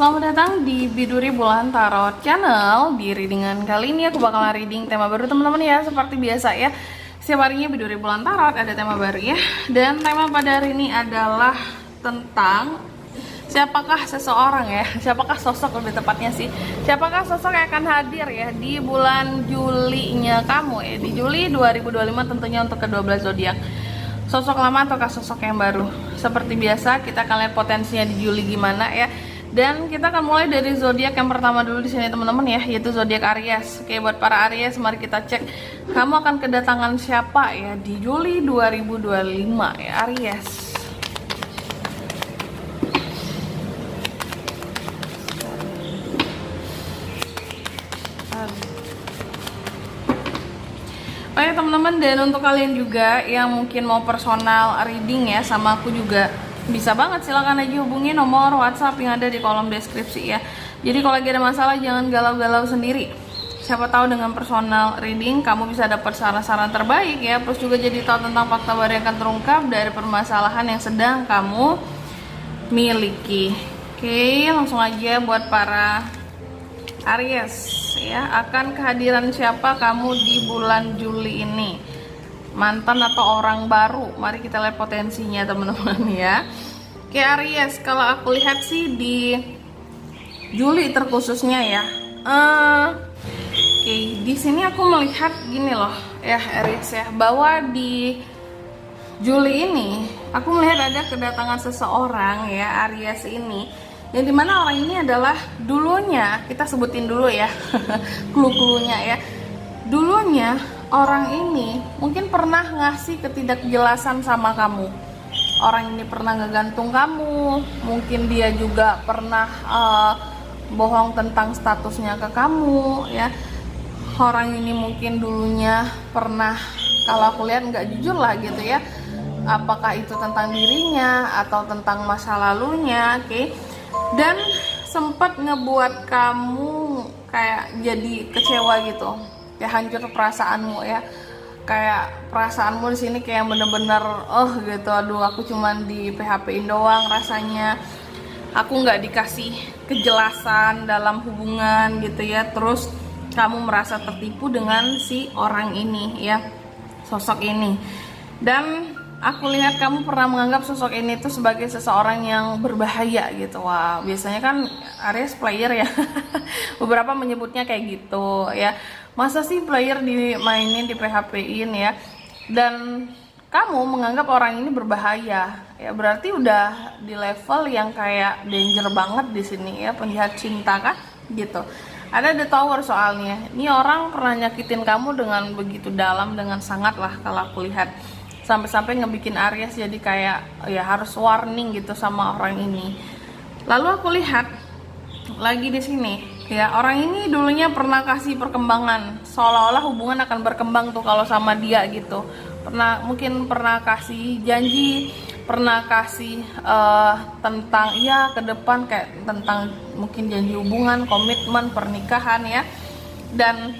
Selamat datang di Biduri Bulan Tarot Channel. Di readingan kali ini aku bakalan reading tema baru teman-teman ya. Seperti biasa ya, setiap harinya Biduri Bulan Tarot ada tema baru ya. Dan tema pada hari ini adalah tentang siapakah seseorang ya, siapakah sosok lebih tepatnya sih, siapakah sosok yang akan hadir ya di bulan Julinya kamu ya, di Juli 2025 tentunya untuk ke-12 zodiak. Sosok lama ataukah sosok yang baru? Seperti biasa kita akan lihat potensinya di Juli gimana ya. Dan kita akan mulai dari zodiak yang pertama dulu di sini teman-teman ya, yaitu zodiak Aries. Oke, buat para Aries mari kita cek kamu akan kedatangan siapa ya di Juli 2025 ya Aries. Oke teman-teman, dan untuk kalian juga yang mungkin mau personal reading ya sama aku juga bisa banget, silahkan aja hubungi nomor WhatsApp yang ada di kolom deskripsi ya. Jadi kalau lagi ada masalah jangan galau-galau sendiri. Siapa tahu dengan personal reading kamu bisa dapat saran-saran terbaik ya. Plus juga jadi tahu tentang fakta baru yang akan terungkap dari permasalahan yang sedang kamu miliki. Oke, langsung aja buat para Aries ya, akan kehadiran siapa kamu di bulan Juli ini? Mantan atau orang baru? Mari kita lihat potensinya teman-teman ya. Oke Aries, kalau aku lihat sih di Juli terkhususnya ya. Oke, di sini aku melihat gini loh ya Aries ya, bahwa di Juli ini aku melihat ada kedatangan seseorang ya Aries ini, yang dimana orang ini adalah dulunya, kita sebutin dulu ya clue-cluenya ya. Dulunya orang ini mungkin pernah ngasih ketidakjelasan sama kamu. Orang ini pernah ngegantung kamu, mungkin dia juga pernah bohong tentang statusnya ke kamu ya. Orang ini mungkin dulunya pernah, kalau aku lihat nggak jujur lah gitu ya, apakah itu tentang dirinya atau tentang masa lalunya. Oke. Dan sempat ngebuat kamu kayak jadi kecewa gitu, kayak hancur perasaanmu ya, kayak perasaanmu di sini kayak bener-bener gitu, aduh aku cuman di PHP-in doang rasanya, aku nggak dikasih kejelasan dalam hubungan gitu ya. Terus kamu merasa tertipu dengan si orang ini ya, sosok ini. Dan aku lihat kamu pernah menganggap sosok ini tuh sebagai seseorang yang berbahaya gitu. Wah, biasanya kan Aries player ya. Beberapa menyebutnya kayak gitu ya. Masa sih player dimainin, di PHP-in ya. Dan kamu menganggap orang ini berbahaya. Ya berarti udah di level yang kayak danger banget di sini ya, penjahat cinta kan gitu. Ada The Tower soalnya. Ini orang pernah nyakitin kamu dengan begitu dalam, dengan sangat lah kalau aku lihat. Sampai-sampai ngebikin Aries jadi kayak ya harus warning gitu sama orang ini. Lalu aku lihat lagi di sini ya, orang ini dulunya pernah kasih perkembangan, seolah-olah hubungan akan berkembang tuh kalau sama dia gitu. Mungkin pernah kasih janji, pernah kasih tentang ya ke depan, kayak tentang mungkin janji hubungan, komitmen, pernikahan ya. Dan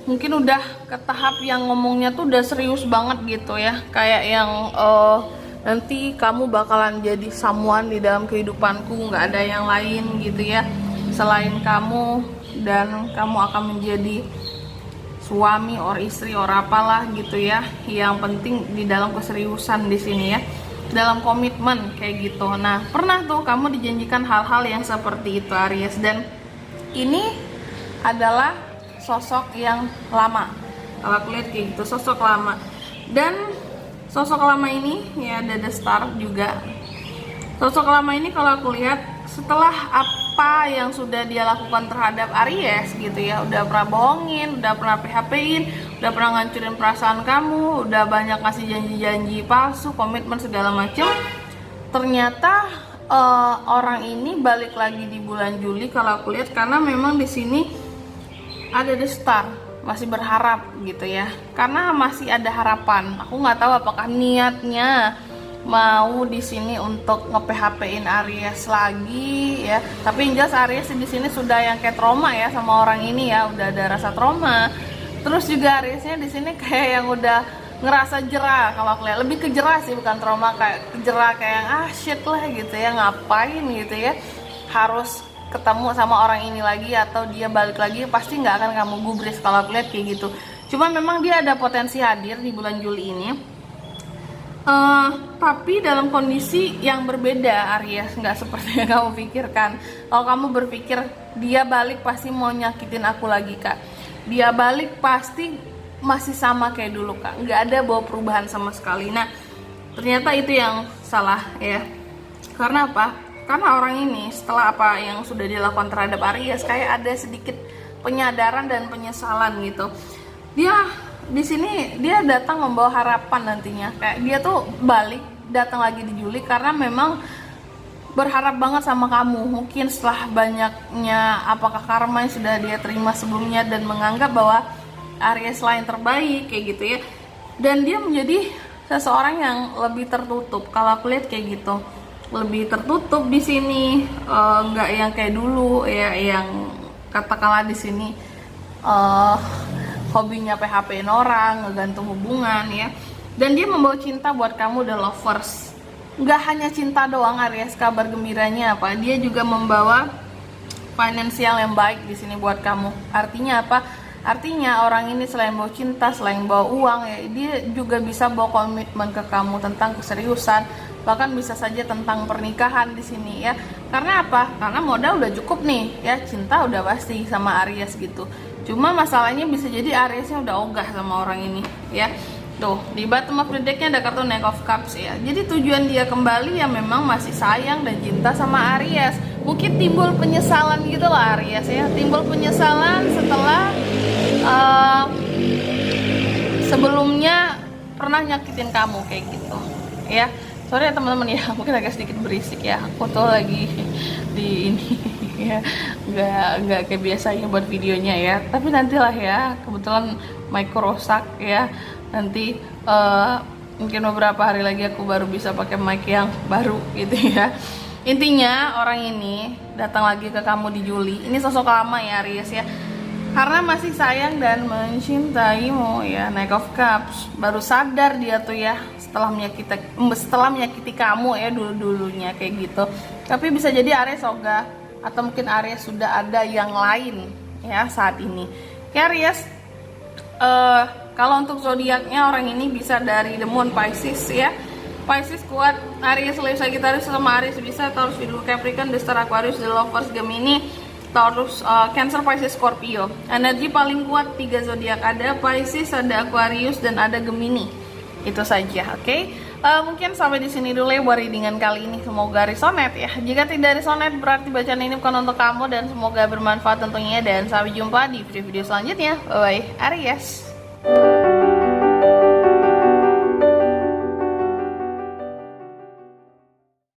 mungkin udah ke tahap yang ngomongnya tuh udah serius banget gitu ya, kayak yang nanti kamu bakalan jadi someone di dalam kehidupanku, nggak ada yang lain gitu ya selain kamu, dan kamu akan menjadi suami or istri or apalah gitu ya. Yang penting di dalam keseriusan di sini ya, dalam komitmen kayak gitu. Nah pernah tuh kamu dijanjikan hal-hal yang seperti itu Aries, dan ini adalah sosok yang lama. Kalau aku lihat kayak gitu, sosok lama. Dan sosok lama ini ya ada The Star juga. Sosok lama ini kalau aku lihat setelah apa yang sudah dia lakukan terhadap Aries gitu ya, udah pernah bohongin, udah pernah PHP-in, udah pernah ngancurin perasaan kamu, udah banyak ngasih janji-janji palsu, komitmen segala macam. Ternyata orang ini balik lagi di bulan Juli kalau aku lihat, karena memang di sini ada The Star, masih berharap gitu ya, karena masih ada harapan. Aku nggak tahu apakah niatnya mau di sini untuk nge-PHP-in Aries lagi ya, tapi yang jelas Aries di sini sudah yang kayak trauma ya sama orang ini ya, udah ada rasa trauma. Terus juga Ariesnya di sini kayak yang udah ngerasa jerah, kalau aku lihat lebih ke jerah sih, bukan trauma, kayak jerah kayak shit lah gitu ya, ngapain gitu ya harus ketemu sama orang ini lagi atau dia balik lagi, pasti nggak akan kamu gubris kalau aku lihat kayak gitu. Cuma memang dia ada potensi hadir di bulan Juli ini, tapi dalam kondisi yang berbeda Aries, nggak seperti yang kamu pikirkan. Kalau kamu berpikir dia balik pasti mau nyakitin aku lagi kak, dia balik pasti masih sama kayak dulu kak, nggak ada bawa perubahan sama sekali. Nah ternyata itu yang salah ya. Karena apa? Karena orang ini setelah apa yang sudah dilakukan terhadap Aries, kayak ada sedikit penyadaran dan penyesalan gitu. Dia di sini dia datang membawa harapan nantinya, kayak dia tuh balik datang lagi di Juli karena memang berharap banget sama kamu. Mungkin setelah banyaknya apakah karma yang sudah dia terima sebelumnya dan menganggap bahwa Aries lain terbaik kayak gitu ya. Dan dia menjadi seseorang yang lebih tertutup. Kalau aku lihat kayak gitu, lebih tertutup di sini, nggak yang kayak dulu ya, yang katakanlah di sini hobinya PHP-in orang, ngegantung hubungan ya. Dan dia membawa cinta buat kamu, the lovers. Nggak hanya cinta doang Aries, kabar gembiranya apa? Dia juga membawa finansial yang baik di sini buat kamu. Artinya apa? Artinya orang ini selain bawa cinta, selain bawa uang ya, dia juga bisa bawa komitmen ke kamu tentang keseriusan, bahkan bisa saja tentang pernikahan di sini ya. Karena apa? Karena modal udah cukup nih ya, cinta udah pasti sama Aries gitu. Cuma masalahnya bisa jadi Ariesnya udah ogah sama orang ini ya. Tuh, di bottom of the deck-nya ada kartu Knight of Cups ya. Jadi tujuan dia kembali ya memang masih sayang dan cinta sama Aries. Mungkin timbul penyesalan gitu lah Aries ya. Timbul penyesalan setelah sebelumnya pernah nyakitin kamu kayak gitu ya. Sorry ya teman-teman ya, mungkin agak sedikit berisik ya. Aku tuh lagi di ini ya, nggak kayak biasanya buat videonya ya. Tapi nantilah ya, kebetulan mic rusak ya. Nanti mungkin beberapa hari lagi aku baru bisa pakai mic yang baru gitu ya. Intinya orang ini datang lagi ke kamu di Juli. Ini sosok lama ya Aries ya, karena masih sayang dan mencintaimu ya. Knight of Cups, baru sadar dia tuh ya setelah menyakiti kamu ya dulunya kayak gitu. Tapi bisa jadi Aries ogah, atau mungkin Aries sudah ada yang lain ya saat ini. Kayak Aries, kalau untuk zodiaknya orang ini bisa dari The Moon Pisces ya. Pisces kuat, Aries, Leo, Sagittarius sama Aries bisa, Taurus, Virgo, Capricorn, The Star, Aquarius, The Lovers, Gemini, Taurus, Cancer, Pisces, Scorpio. Energi paling kuat 3 zodiak, ada Pisces, ada Aquarius, dan ada Gemini. Itu saja, oke? Mungkin sampai di sini dulu ya buat readingan kali ini. Semoga resonate ya. Jika tidak resonate berarti bacaan ini bukan untuk kamu, dan semoga bermanfaat tentunya. Dan sampai jumpa di video-video selanjutnya. Bye bye, Aries.